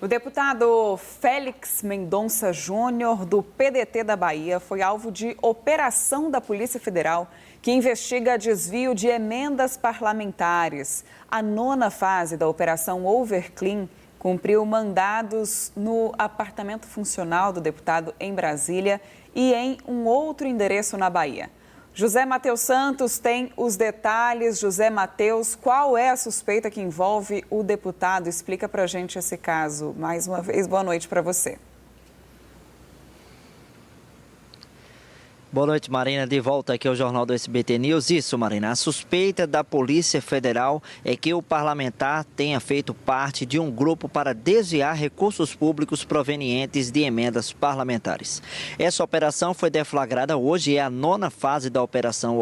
O deputado Félix Mendonça Júnior, do PDT da Bahia, foi alvo de operação da Polícia Federal, que investiga desvio de emendas parlamentares. A 9ª fase da Operação Overclean cumpriu mandados no apartamento funcional do deputado em Brasília e em um outro endereço na Bahia. José Matheus Santos tem os detalhes. José Matheus, qual é a suspeita que envolve o deputado? Explica pra gente esse caso. Mais uma vez, boa noite para você. Boa noite, Marina. De volta aqui ao Jornal do SBT News. Isso, Marina. A suspeita da Polícia Federal é que o parlamentar tenha feito parte de um grupo para desviar recursos públicos provenientes de emendas parlamentares. Essa operação foi deflagrada hoje e é a 9ª fase da Operação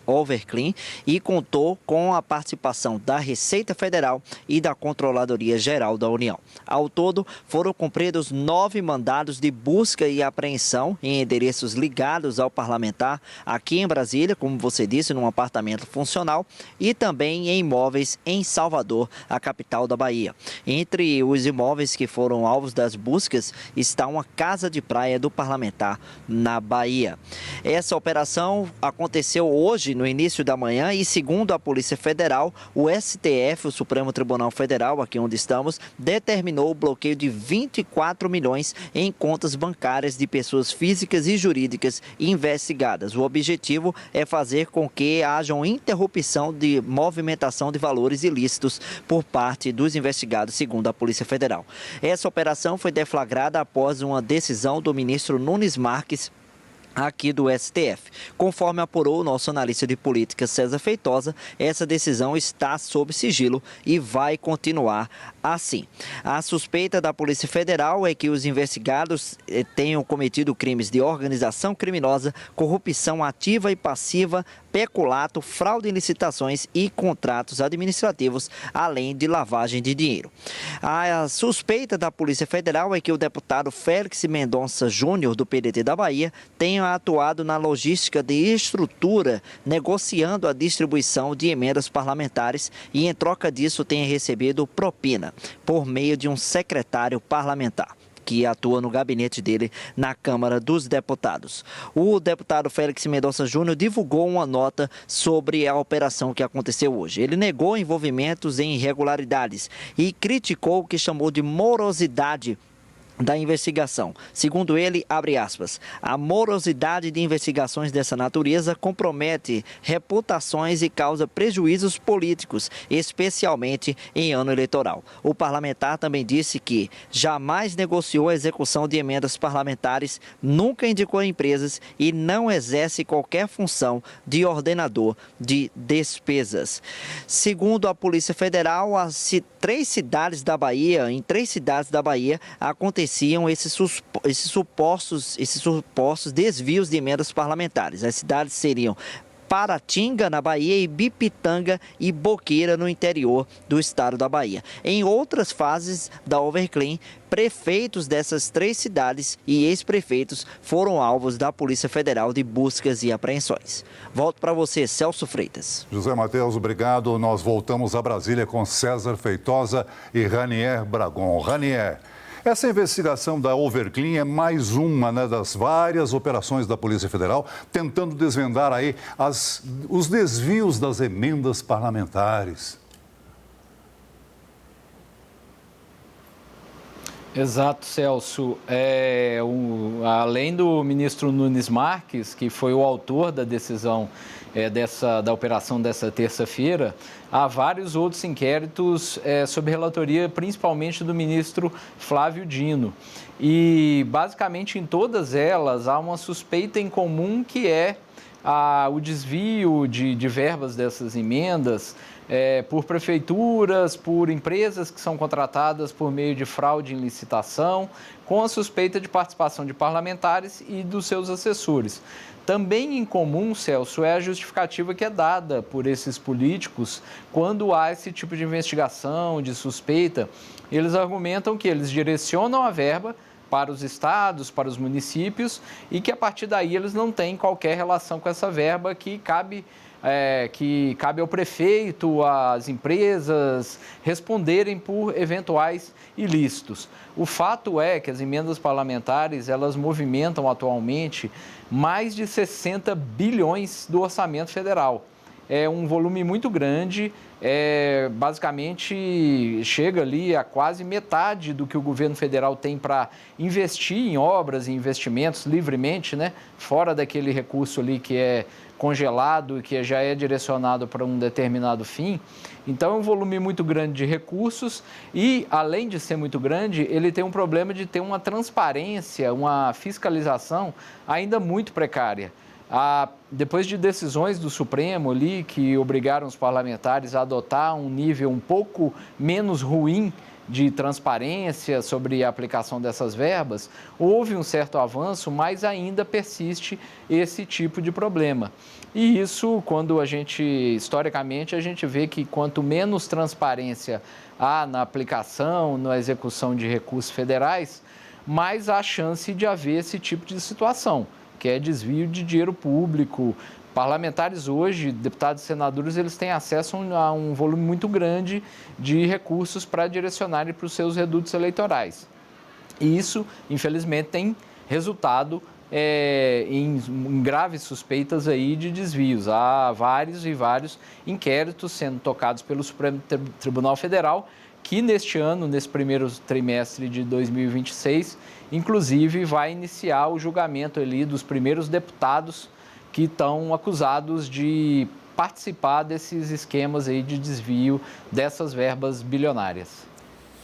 Overclean e contou com a participação da Receita Federal e da Controladoria Geral da União. Ao todo, foram cumpridos 9 mandados de busca e apreensão em endereços ligados ao parlamentar aqui em Brasília, como você disse, num apartamento funcional e também em imóveis em Salvador, a capital da Bahia. Entre os imóveis que foram alvos das buscas está uma casa de praia do parlamentar na Bahia. Essa operação aconteceu hoje, no início da manhã, e segundo a Polícia Federal, o STF, o Supremo Tribunal Federal, aqui onde estamos, determinou o bloqueio de 24 milhões em contas bancárias de pessoas físicas e jurídicas investigadas. O objetivo é fazer com que haja uma interrupção de movimentação de valores ilícitos por parte dos investigados, segundo a Polícia Federal. Essa operação foi deflagrada após uma decisão do ministro Nunes Marques, aqui do STF. Conforme apurou o nosso analista de política César Feitosa, essa decisão está sob sigilo e vai continuar assim. A suspeita da Polícia Federal é que os investigados tenham cometido crimes de organização criminosa, corrupção ativa e passiva, peculato, fraude em licitações e contratos administrativos, além de lavagem de dinheiro. A suspeita da Polícia Federal é que o deputado Félix Mendonça Júnior, do PDT da Bahia, tenha atuado na logística de estrutura, negociando a distribuição de emendas parlamentares e, em troca disso, tenha recebido propina por meio de um secretário parlamentar que atua no gabinete dele na Câmara dos Deputados. O deputado Félix Mendonça Júnior divulgou uma nota sobre a operação que aconteceu hoje. Ele negou envolvimentos em irregularidades e criticou o que chamou de morosidade da investigação. Segundo ele, abre aspas, a morosidade de investigações dessa natureza compromete reputações e causa prejuízos políticos, especialmente em ano eleitoral. O parlamentar também disse que jamais negociou a execução de emendas parlamentares, nunca indicou empresas e não exerce qualquer função de ordenador de despesas. Segundo a Polícia Federal, em 3 cidades da Bahia aconteciam esses supostos desvios de emendas parlamentares. As cidades seriam Paratinga, na Bahia, e Bipitanga e Boqueira, no interior do estado da Bahia. Em outras fases da Overclean, prefeitos dessas 3 cidades e ex-prefeitos foram alvos da Polícia Federal de buscas e apreensões. Volto para você, Celso Freitas. José Matheus, obrigado. Nós voltamos a Brasília com César Feitosa e Ranier Bragon. Ranier, essa investigação da Overclean é mais uma, das várias operações da Polícia Federal tentando desvendar aí os desvios das emendas parlamentares. Exato, Celso. Além do ministro Nunes Marques, que foi o autor da decisão da operação dessa terça-feira, há vários outros inquéritos sob relatoria, principalmente do ministro Flávio Dino. E, basicamente, em todas elas, há uma suspeita em comum que é o desvio de verbas dessas emendas por prefeituras, por empresas que são contratadas por meio de fraude em licitação, com a suspeita de participação de parlamentares e dos seus assessores. Também em comum, Celso, é a justificativa que é dada por esses políticos quando há esse tipo de investigação, de suspeita. Eles argumentam que eles direcionam a verba para os estados, para os municípios e que a partir daí eles não têm qualquer relação com essa verba que cabe que cabe ao prefeito, às empresas responderem por eventuais ilícitos. O fato é que as emendas parlamentares, elas movimentam atualmente mais de 60 bilhões do orçamento federal. É um volume muito grande, basicamente chega ali a quase metade do que o governo federal tem para investir em obras e investimentos livremente, né? Fora daquele recurso ali que é congelado e que já é direcionado para um determinado fim. Então, é um volume muito grande de recursos e, além de ser muito grande, ele tem um problema de ter uma transparência, uma fiscalização ainda muito precária. Depois de decisões do Supremo ali que obrigaram os parlamentares a adotar um nível um pouco menos ruim de transparência sobre a aplicação dessas verbas, houve um certo avanço, mas ainda persiste esse tipo de problema. E isso, quando historicamente, a gente vê que quanto menos transparência há na aplicação, na execução de recursos federais, mais há chance de haver esse tipo de situação, que é desvio de dinheiro público. Parlamentares hoje, deputados e senadores, eles têm acesso a um volume muito grande de recursos para direcionarem para os seus redutos eleitorais. E isso, infelizmente, tem resultado em graves suspeitas aí de desvios. Há vários e vários inquéritos sendo tocados pelo Supremo Tribunal Federal, que neste ano, nesse primeiro trimestre de 2026, inclusive vai iniciar o julgamento ali dos primeiros deputados que estão acusados de participar desses esquemas aí de desvio dessas verbas bilionárias.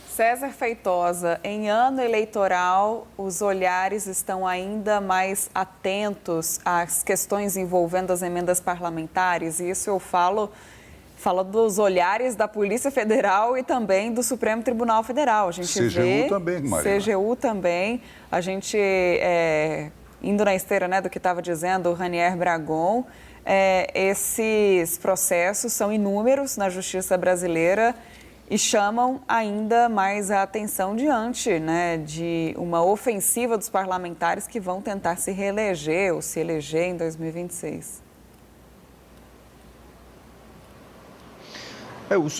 César Feitosa, em ano eleitoral, os olhares estão ainda mais atentos às questões envolvendo as emendas parlamentares, e isso eu falo dos olhares da Polícia Federal e também do Supremo Tribunal Federal. A gente CGU também, Marina. CGU também. A gente, indo na esteira, né, do que estava dizendo o Ranier Bragon, esses processos são inúmeros na justiça brasileira e chamam ainda mais a atenção diante, né, de uma ofensiva dos parlamentares que vão tentar se reeleger ou se eleger em 2026.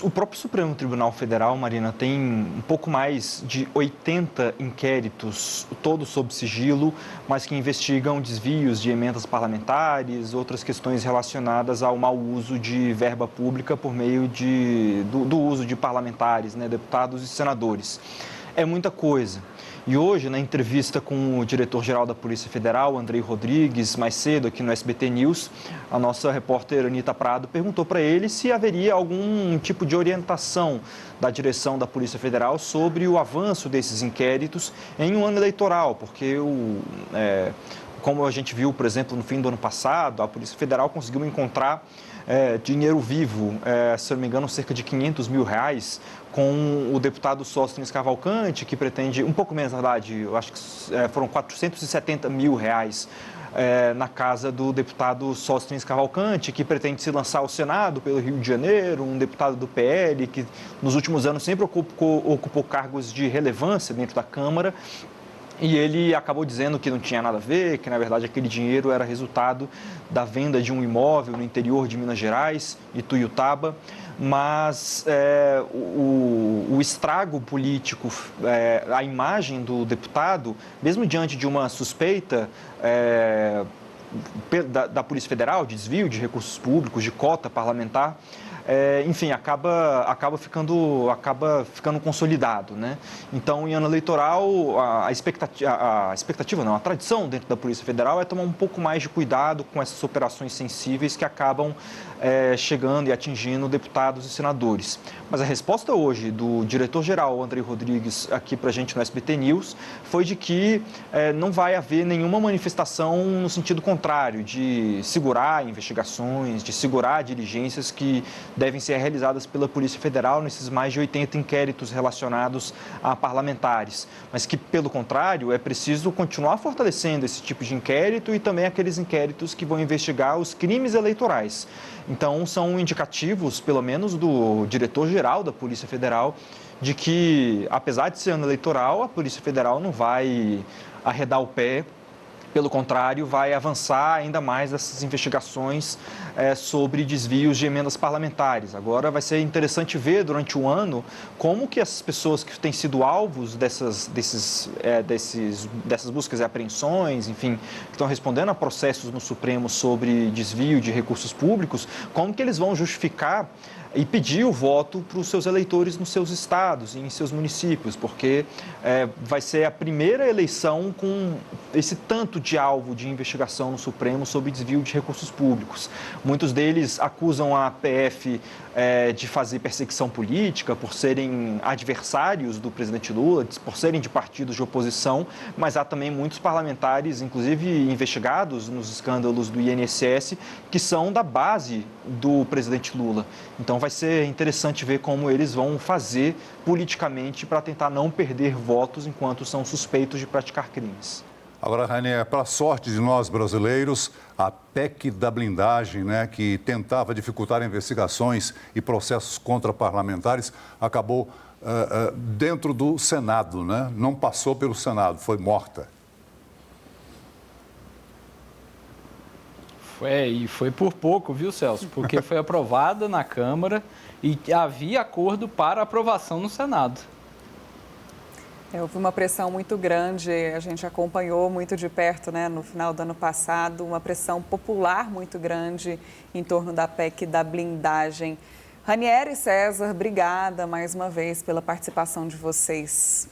O próprio Supremo Tribunal Federal, Marina, tem um pouco mais de 80 inquéritos, todos sob sigilo, mas que investigam desvios de emendas parlamentares, outras questões relacionadas ao mau uso de verba pública por meio do uso de parlamentares, né, deputados e senadores. É muita coisa. E hoje, na entrevista com o diretor-geral da Polícia Federal, Andrei Rodrigues, mais cedo aqui no SBT News, a nossa repórter Anita Prado perguntou para ele se haveria algum tipo de orientação da direção da Polícia Federal sobre o avanço desses inquéritos em um ano eleitoral, porque como a gente viu, por exemplo, no fim do ano passado, a Polícia Federal conseguiu encontrar dinheiro vivo, se não me engano, cerca de R$500 mil, com o deputado Sóstenes Cavalcante, que pretende, um pouco menos, na verdade, eu acho que foram R$470 mil na casa do deputado Sóstenes Cavalcante, que pretende se lançar ao Senado pelo Rio de Janeiro, um deputado do PL, que nos últimos anos sempre ocupou cargos de relevância dentro da Câmara. E ele acabou dizendo que não tinha nada a ver, que na verdade aquele dinheiro era resultado da venda de um imóvel no interior de Minas Gerais, Ituiutaba. Mas o estrago político, a imagem do deputado, mesmo diante de uma suspeita da Polícia Federal de desvio de recursos públicos, de cota parlamentar, enfim, acaba ficando consolidado, né? Então, em ano eleitoral, a tradição dentro da Polícia Federal é tomar um pouco mais de cuidado com essas operações sensíveis que acabam chegando e atingindo deputados e senadores. Mas a resposta hoje do diretor-geral, Andrei Rodrigues, aqui para a gente no SBT News, foi de que não vai haver nenhuma manifestação no sentido contrário, de segurar investigações, de segurar diligências que devem ser realizadas pela Polícia Federal nesses mais de 80 inquéritos relacionados a parlamentares. Mas que, pelo contrário, é preciso continuar fortalecendo esse tipo de inquérito e também aqueles inquéritos que vão investigar os crimes eleitorais. Então, são indicativos, pelo menos do diretor-geral da Polícia Federal, de que, apesar de ser ano eleitoral, a Polícia Federal não vai arredar o pé pelo contrário, vai avançar ainda mais essas investigações sobre desvios de emendas parlamentares. Agora vai ser interessante ver durante o ano como que essas pessoas que têm sido alvos dessas buscas e apreensões, enfim, que estão respondendo a processos no Supremo sobre desvio de recursos públicos, como que eles vão justificar e pedir o voto para os seus eleitores nos seus estados e em seus municípios, porque vai ser a primeira eleição com esse tanto de alvo de investigação no Supremo sobre desvio de recursos públicos. Muitos deles acusam a PF de fazer perseguição política por serem adversários do presidente Lula, por serem de partidos de oposição, mas há também muitos parlamentares, inclusive investigados nos escândalos do INSS, que são da base do presidente Lula. Então vai ser interessante ver como eles vão fazer politicamente para tentar não perder votos enquanto são suspeitos de praticar crimes. Agora, Ranier, para a sorte de nós brasileiros, a PEC da blindagem, né, que tentava dificultar investigações e processos contra parlamentares, acabou dentro do Senado, né? Não passou pelo Senado, foi morta. E foi por pouco, viu, Celso? Porque foi aprovada na Câmara e havia acordo para aprovação no Senado. Houve uma pressão muito grande, a gente acompanhou muito de perto, né, no final do ano passado, uma pressão popular muito grande em torno da PEC da blindagem. Ranier e César, obrigada mais uma vez pela participação de vocês.